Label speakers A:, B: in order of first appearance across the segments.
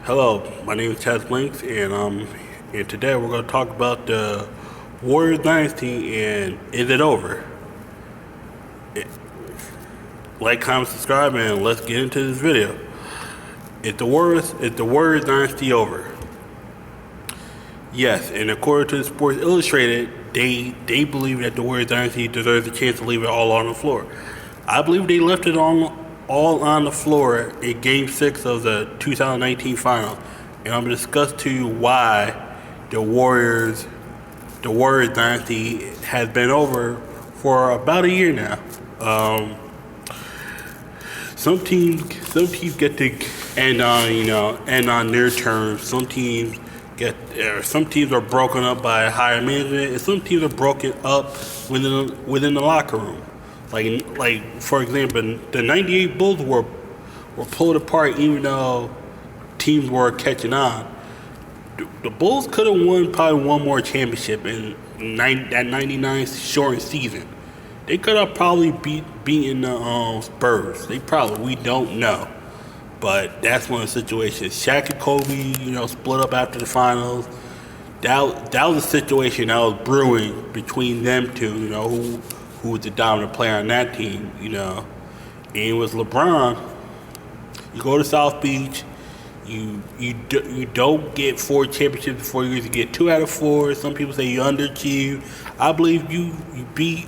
A: Hello, my name is Chaz Blinks, and today we're going to talk about the Warriors Dynasty and is it over? Like, comment, subscribe, and let's get into this video. Is the Warriors Dynasty over? Yes, and according to Sports Illustrated, they believe that the Warriors Dynasty deserves a chance to leave it all on the floor. I believe they left it all on the floor in Game 6 of the 2019 Finals, and I'm going to discuss to you why the Warriors Dynasty has been over for about a year now. Some teams get to end on their terms. Some teams are broken up by higher management, and some teams are broken up within the locker room. Like for example, the '98 Bulls were pulled apart even though teams were catching on. The Bulls could have won probably one more championship in that '99 shortened season. They could have probably beaten the Spurs. We don't know. But that's one of the situations. Shaq and Kobe, split up after the finals. That was a situation that was brewing between them two, who was the dominant player on that team, And it was LeBron. You go to South Beach, you don't get 4 championships before you get 2 out of 4. Some people say you underachieved. I believe you beat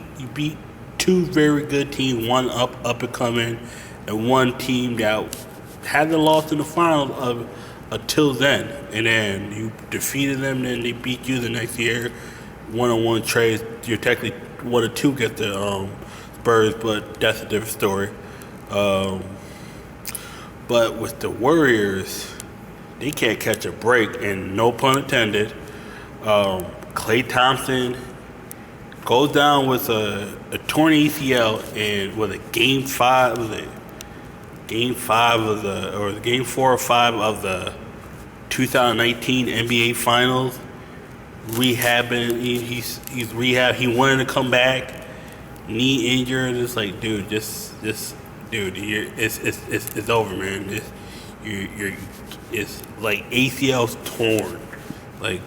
A: 2 very good teams, one up and coming, and one team that hadn't lost in the finals until then. And then you defeated them, then they beat you the next year. One-on-one trades, you're technically 1 or 2 get the Spurs, but that's a different story. But with the Warriors, they can't catch a break, and no pun intended. Klay Thompson goes down with a torn ACL, and was it Game 4 or 5 of the 2019 NBA Finals. Rehabbing, he's rehab. He wanted to come back, knee injured. It's like, dude, it's over, man. It's like ACL's torn. Like,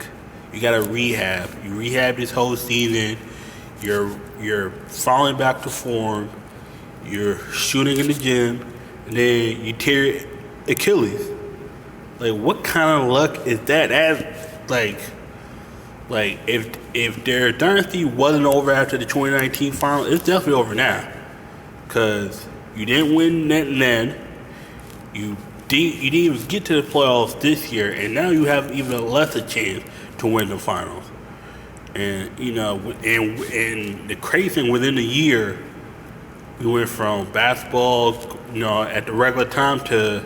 A: you gotta rehab. You rehab this whole season. You're falling back to form. You're shooting in the gym, and then you tear Achilles. Like, what kind of luck is that? That's like if their dynasty wasn't over after the 2019 final, it's definitely over now. Cause you didn't win then. You didn't even get to the playoffs this year, and now you have even less a chance to win the finals. And and the crazy thing, within a year, we went from basketball, at the regular time, to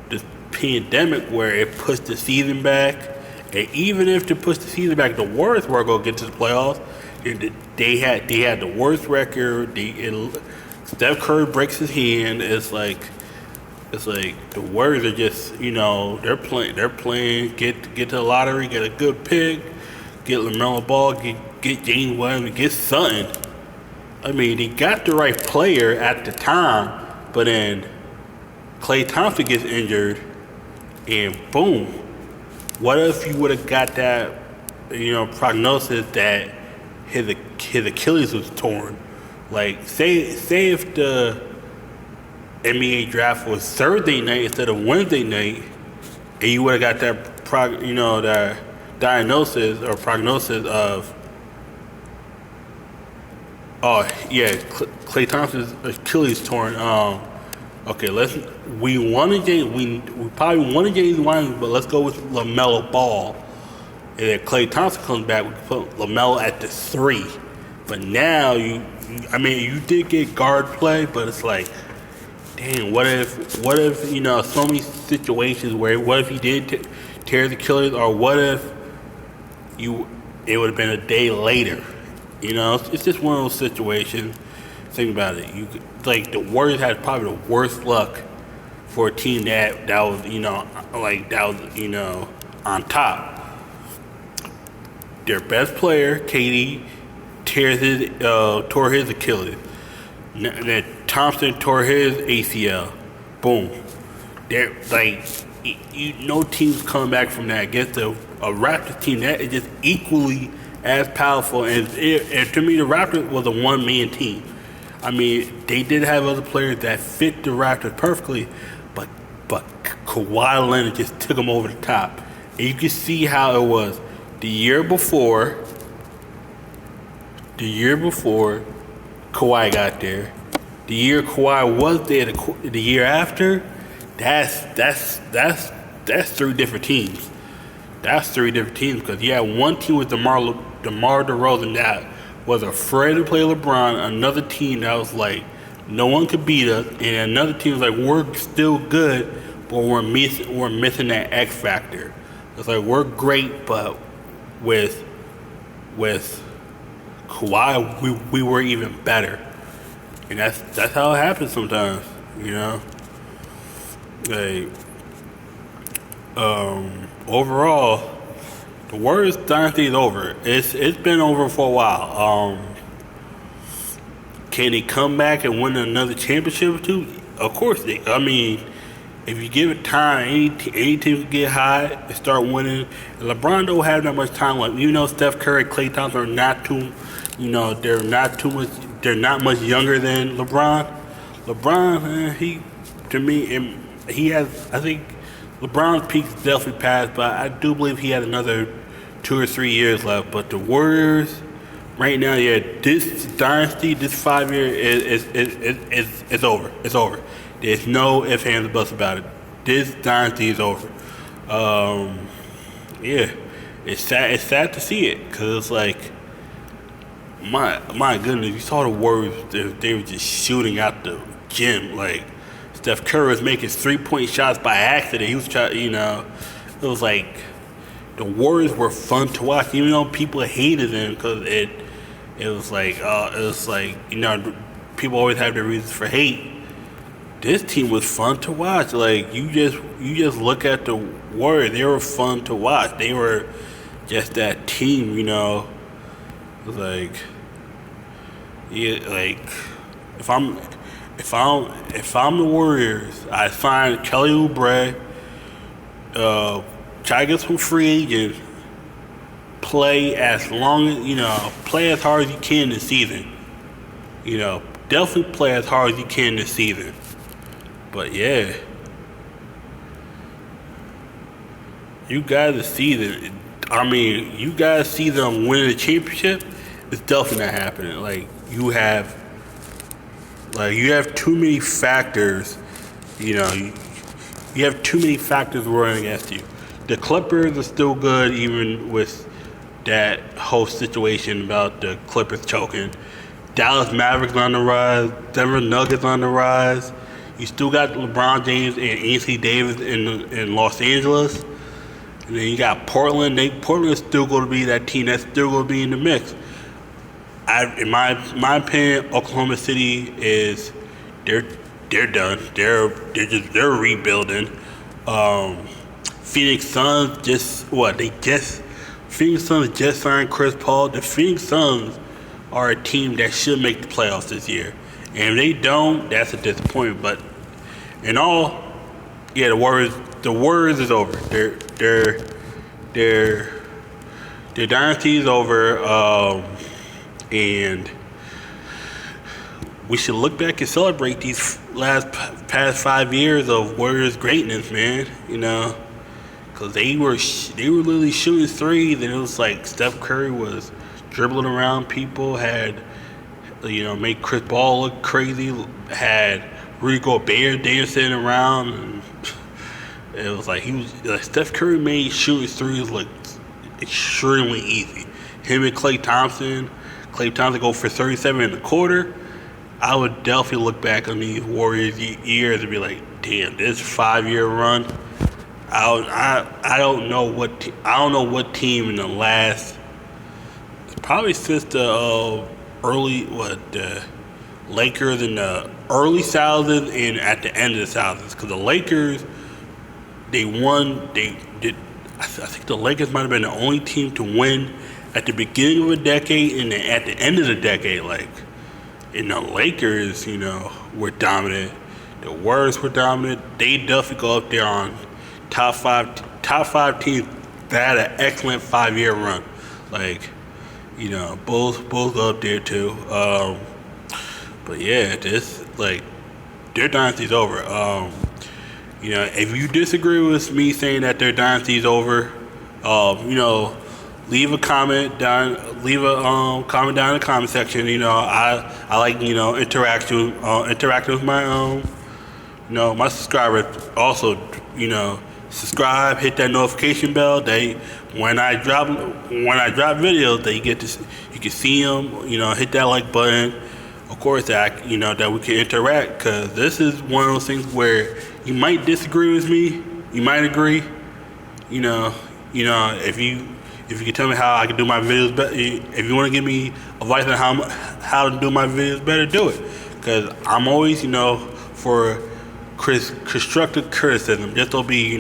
A: this pandemic where it pushed the season back. And even if to push the season back, the Warriors were going to get to the playoffs. They had the worst record. Steph Curry breaks his hand. It's like the Warriors are just they're playing get to the lottery, get a good pick, get LaMelo Ball, get James Williams, get Sutton. I mean, they got the right player at the time, but then Klay Thompson gets injured, and boom. What if you would have got that, prognosis that his Achilles was torn? Like, say if the NBA draft was Thursday night instead of Wednesday night, and you would have got that that diagnosis or prognosis of, Klay Thompson's Achilles torn. Okay, we probably wanted James Williams, but let's go with LaMelo Ball. And if Klay Thompson comes back, we can put LaMelo at the 3. But now you did get guard play, but it's like, dang, what if so many situations where what if he did tear his Achilles, or what if it would have been a day later? It's just one of those situations. Think about it. The Warriors had probably the worst luck for a team that was on top. Their best player, KD, tore his Achilles. Then Thompson tore his ACL. Boom. They're like, no team's coming back from that against a Raptors team that is just equally as powerful. And to me, the Raptors was a one-man team. I mean, they did have other players that fit the Raptors perfectly, but Kawhi Leonard just took them over the top. And you can see how it was the year before Kawhi got there. The year Kawhi was there, the year after, that's three different teams. That's three different teams because you had one team with DeMar DeRozan that was afraid to play LeBron, another team that was like, no one could beat us, and another team was like, we're still good, but we're missing that X factor. It's like, we're great, but with Kawhi, we were even better. And that's how it happens sometimes, you know? Like, overall, the Warriors dynasty is over. It's been over for a while. Can they come back and win another championship or two? Of course they. I mean, if you give it time, any team can get high and start winning. And LeBron don't have that much time. Like, you know, Steph Curry, Klays Thompson are not too, you know, they're not much younger than LeBron. LeBron, I think LeBron's peak's definitely passed, but I do believe he had another 2 or 3 years left. But the Warriors, right now, yeah, this dynasty, this 5 year is over. It's over. There's no ifs, ands, or buts about it. This dynasty is over. Yeah, it's sad. It's sad to see it because it's like, my goodness, you saw the Warriors. They were just shooting out the gym. Like, Steph Curry was making 3-point shots by accident. He was trying, you know, it was like the Warriors were fun to watch, even though people hated them because it was like you know, people always have their reasons for hate. This team was fun to watch. Like, you just look at the Warriors, they were fun to watch. They were just that team, you know. It was like, yeah, like if I'm the Warriors, I sign Kelly Oubre, try to get some free agents, play as long as, you know, play as hard as you can this season. You know, definitely play as hard as you can this season. But yeah, you guys see that. I mean, you guys see them winning the championship. It's definitely not happening. Like, you have too many factors. You know, you have too many factors running against you. The Clippers are still good, even with that whole situation about the Clippers choking. Dallas Mavericks on the rise. Denver Nuggets on the rise. You still got LeBron James and Anthony Davis in Los Angeles. And then you got Portland. Portland is still going to be that team that's still going to be in the mix. In my opinion, Oklahoma City is they're done. They're rebuilding. Phoenix Suns Phoenix Suns just signed Chris Paul. The Phoenix Suns are a team that should make the playoffs this year. And if they don't, that's a disappointment. But in all, yeah, the Warriors is over. Their dynasty is over. And we should look back and celebrate these past 5 years of Warriors greatness, man. You know, because they were literally shooting threes, and it was like Steph Curry was dribbling around people, had, you know, made Chris Paul look crazy, had Rudy Gobert dancing around, and it was like Steph Curry made shooting threes look extremely easy. Him and Klay Thompson go for 37 in the quarter. I would definitely look back on these Warriors years and be like, damn, this 5-year run. I don't know what team in the last, probably since the the Lakers in the early 2000s and at the end of the 2000s, because the Lakers, I think the Lakers might have been the only team to win at the beginning of a decade and then at the end of the decade. Like, and the Lakers, you know, were dominant. The Warriors were dominant. They definitely go up there on top five teams that had an excellent 5-year run. Like, both up there too. But yeah, this like their dynasty's over. If you disagree with me saying that their dynasty's over, leave a comment down. Leave a comment down in the comment section. I like interacting with my my subscribers. Also, subscribe, hit that notification bell. When I drop videos, you can see them. Hit that like button. Of course, that we can interact, because this is one of those things where you might disagree with me, you might agree. If you can tell me how I can do my videos better, if you want to give me advice on how to do my videos better, do it. Because I'm always for constructive criticism. Just don't be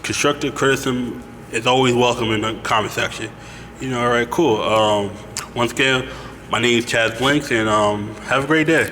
A: constructive criticism is always welcome in the comment section. All right, cool. Once again, my name is Chaz Blinks, and have a great day.